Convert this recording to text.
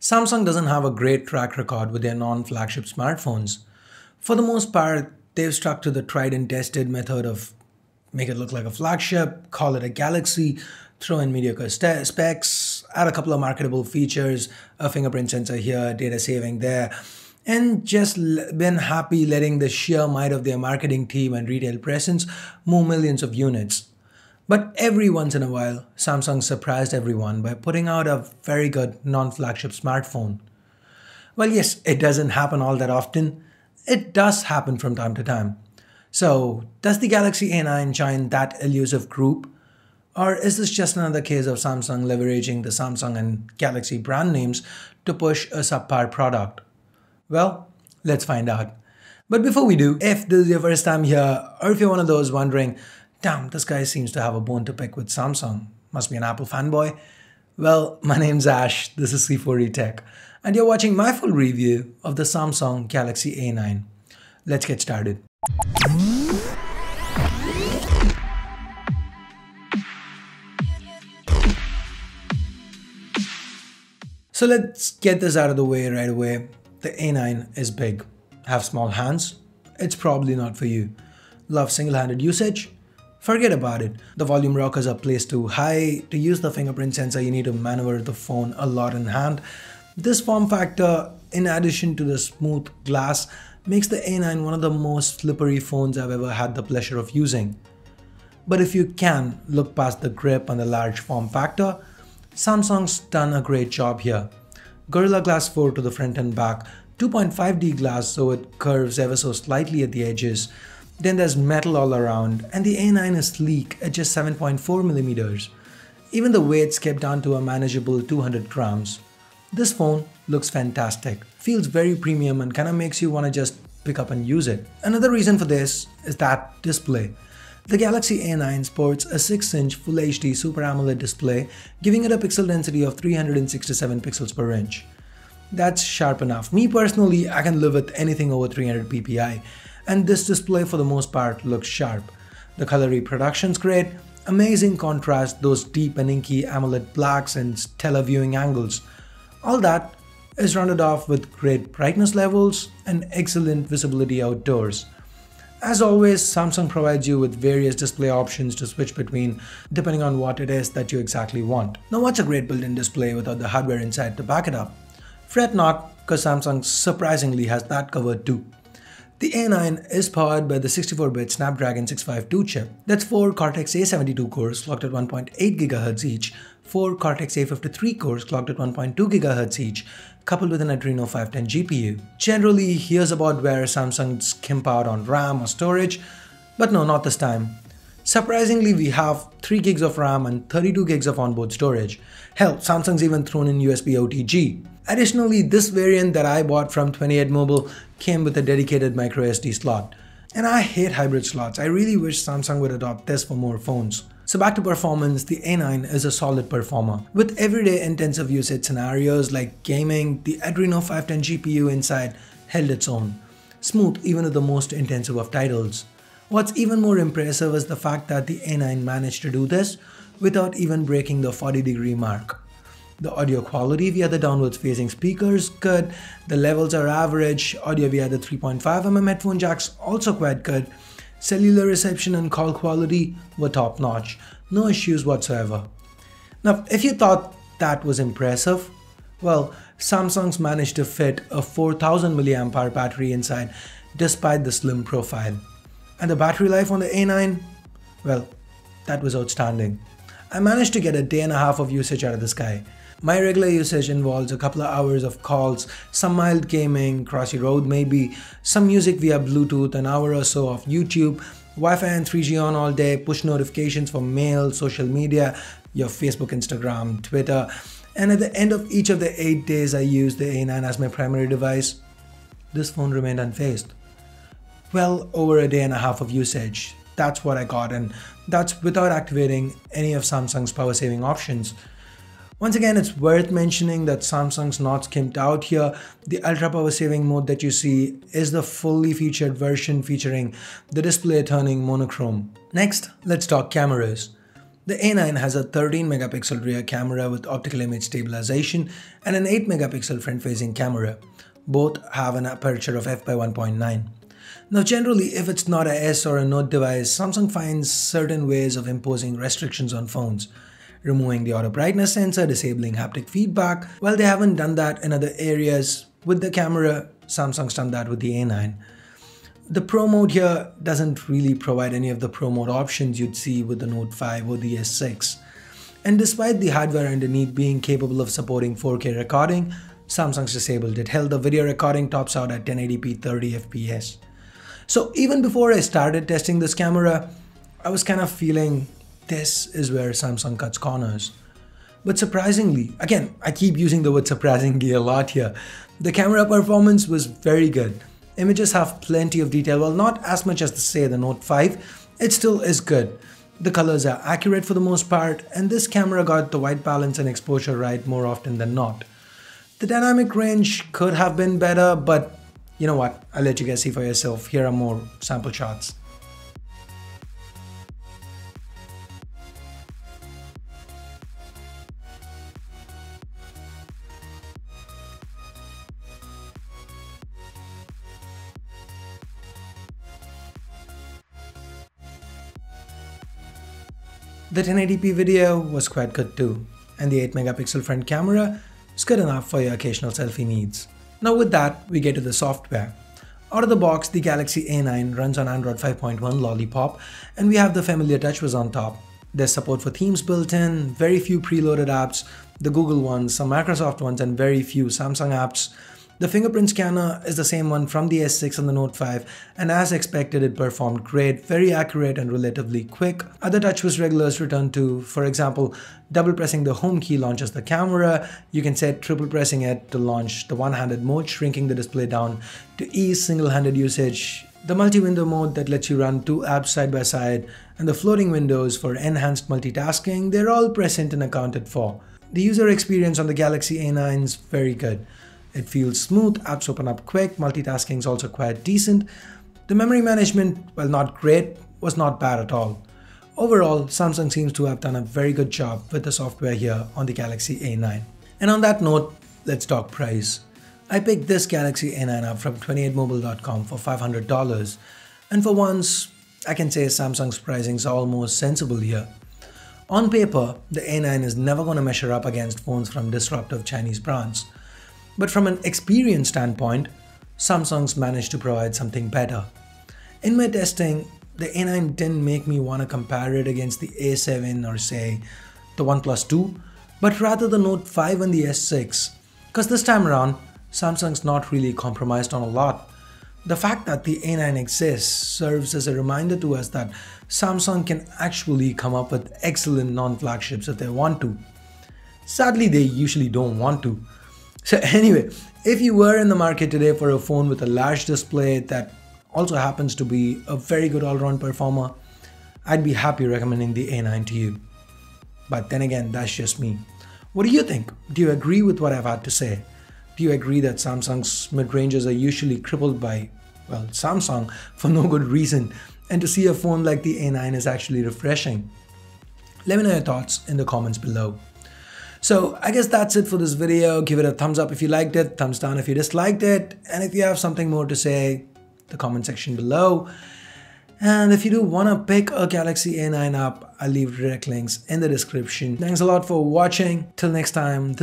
Samsung doesn't have a great track record with their non-flagship smartphones. For the most part, they've stuck to the tried and tested method of make it look like a flagship, call it a Galaxy, throw in mediocre specs, add a couple of marketable features, a fingerprint sensor here, data saving there, and just been happy letting the sheer might of their marketing team and retail presence move millions of units. But every once in a while, Samsung surprised everyone by putting out a very good non-flagship smartphone. Well, yes, it doesn't happen all that often. It does happen from time to time. So, does the Galaxy A9 join that elusive group? Or is this just another case of Samsung leveraging the Samsung and Galaxy brand names to push a subpar product? Well, let's find out. But before we do, if this is your first time here, or if you're one of those wondering, damn, this guy seems to have a bone to pick with Samsung, must be an Apple fanboy. Well, my name's Ash, this is C4E Tech, and you're watching my full review of the Samsung Galaxy A9. Let's get started. So let's get this out of the way right away. The A9 is big. Have small hands? It's probably not for you. Love single-handed usage? Forget about it. The volume rockers are placed too high. To use the fingerprint sensor, you need to maneuver the phone a lot in hand. This form factor, in addition to the smooth glass, makes the A9 one of the most slippery phones I've ever had the pleasure of using. But if you can look past the grip and the large form factor, Samsung's done a great job here. Gorilla Glass 4 to the front and back, 2.5D glass so it curves ever so slightly at the edges. Then there's metal all around, and the A9 is sleek at just 7.4mm. Even the weight's kept down to a manageable 200 grams. This phone looks fantastic, feels very premium and kinda makes you wanna just pick up and use it. Another reason for this is that display. The Galaxy A9 sports a 6-inch Full HD Super AMOLED display, giving it a pixel density of 367 pixels per inch. That's sharp enough. Me personally, I can live with anything over 300 ppi. And this display for the most part looks sharp. The color reproduction's great, amazing contrast, those deep and inky AMOLED blacks and stellar viewing angles. All that is rounded off with great brightness levels and excellent visibility outdoors. As always, Samsung provides you with various display options to switch between depending on what it is that you exactly want. Now what's a great built-in display without the hardware inside to back it up? Fret not, because Samsung surprisingly has that covered too. The A9 is powered by the 64-bit Snapdragon 652 chip. That's 4 Cortex A72 cores clocked at 1.8 GHz each, 4 Cortex A53 cores clocked at 1.2 GHz each, coupled with an Adreno 510 GPU. Generally, here's about where Samsung skimp out on RAM or storage, but no, not this time. Surprisingly, we have 3 gigs of RAM and 32 gigs of onboard storage. Hell, Samsung's even thrown in USB OTG. Additionally, this variant that I bought from 28 Mobile came with a dedicated microSD slot. And I hate hybrid slots. I really wish Samsung would adopt this for more phones. So back to performance, the A9 is a solid performer. With everyday intensive usage scenarios like gaming, the Adreno 510 GPU inside held its own. Smooth even with the most intensive of titles. What's even more impressive is the fact that the A9 managed to do this without even breaking the 40-degree mark. The audio quality via the downwards facing speakers good, the levels are average, audio via the 3.5mm headphone jacks also quite good, cellular reception and call quality were top notch, no issues whatsoever. Now if you thought that was impressive, well, Samsung's managed to fit a 4000 mAh battery inside despite the slim profile. And the battery life on the A9? Well, that was outstanding. I managed to get a day and a half of usage out of this guy. My regular usage involves a couple of hours of calls, some mild gaming, crossy road maybe, some music via Bluetooth, an hour or so of YouTube, Wi-Fi and 3G on all day, push notifications for mail, social media, your Facebook, Instagram, Twitter, and at the end of each of the 8 days I used the A9 as my primary device, this phone remained unfazed. Well over a day and a half of usage. That's what I got, and that's without activating any of Samsung's power saving options. Once again, it's worth mentioning that Samsung's not skimped out here. The ultra power saving mode that you see is the fully featured version featuring the display turning monochrome. Next, let's talk cameras. The A9 has a 13 megapixel rear camera with optical image stabilization and an 8 megapixel front-facing camera. Both have an aperture of f/1.9. Now generally, if it's not a S or a Note device, Samsung finds certain ways of imposing restrictions on phones. Removing the auto brightness sensor, disabling haptic feedback. While they haven't done that in other areas with the camera, Samsung's done that with the A9. The Pro mode here doesn't really provide any of the Pro mode options you'd see with the Note 5 or the S6. And despite the hardware underneath being capable of supporting 4K recording, Samsung's disabled it. Hell, the video recording tops out at 1080p 30 FPS. So even before I started testing this camera, I was kind of feeling this is where Samsung cuts corners. But surprisingly, again, I keep using the word surprisingly a lot here, the camera performance was very good. Images have plenty of detail, well not as much as say the Note 5, it still is good. The colors are accurate for the most part, and this camera got the white balance and exposure right more often than not. The dynamic range could have been better, but you know what, I'll let you guys see for yourself. Here are more sample shots. The 1080p video was quite good too, and the 8 megapixel front camera is good enough for your occasional selfie needs. Now with that, we get to the software. Out of the box, the Galaxy A9 runs on Android 5.1 Lollipop, and we have the familiar Touchwiz on top. There's support for themes built in, very few preloaded apps, the Google ones, some Microsoft ones, and very few Samsung apps. The fingerprint scanner is the same one from the S6 and the Note 5, and as expected it performed great, very accurate and relatively quick. Other Touchwiz regulars return to, for example, double pressing the home key launches the camera. You can set triple pressing it to launch the one-handed mode, shrinking the display down to ease single-handed usage. The multi-window mode that lets you run two apps side by side, and the floating windows for enhanced multitasking, they're all present and accounted for. The user experience on the Galaxy A9 is very good. It feels smooth, apps open up quick, multitasking is also quite decent. The memory management, while not great, was not bad at all. Overall, Samsung seems to have done a very good job with the software here on the Galaxy A9. And on that note, let's talk price. I picked this Galaxy A9 up from 28mobile.com for $500, and for once, I can say Samsung's pricing is almost sensible here. On paper, the A9 is never going to measure up against phones from disruptive Chinese brands. But from an experience standpoint, Samsung's managed to provide something better. In my testing, the A9 didn't make me want to compare it against the A7 or say the OnePlus 2, but rather the Note 5 and the S6. Because this time around, Samsung's not really compromised on a lot. The fact that the A9 exists serves as a reminder to us that Samsung can actually come up with excellent non-flagships if they want to. Sadly, they usually don't want to. So anyway, if you were in the market today for a phone with a large display that also happens to be a very good all-round performer, I'd be happy recommending the A9 to you. But then again, that's just me. What do you think? Do you agree with what I've had to say? Do you agree that Samsung's mid-ranges are usually crippled by, well, Samsung for no good reason, and to see a phone like the A9 is actually refreshing? Let me know your thoughts in the comments below. So I guess that's it for this video. Give it a thumbs up if you liked it, thumbs down if you disliked it, and if you have something more to say, the comment section below. And if you do want to pick a Galaxy A9 up, I'll leave direct links in the description. Thanks a lot for watching. Till next time.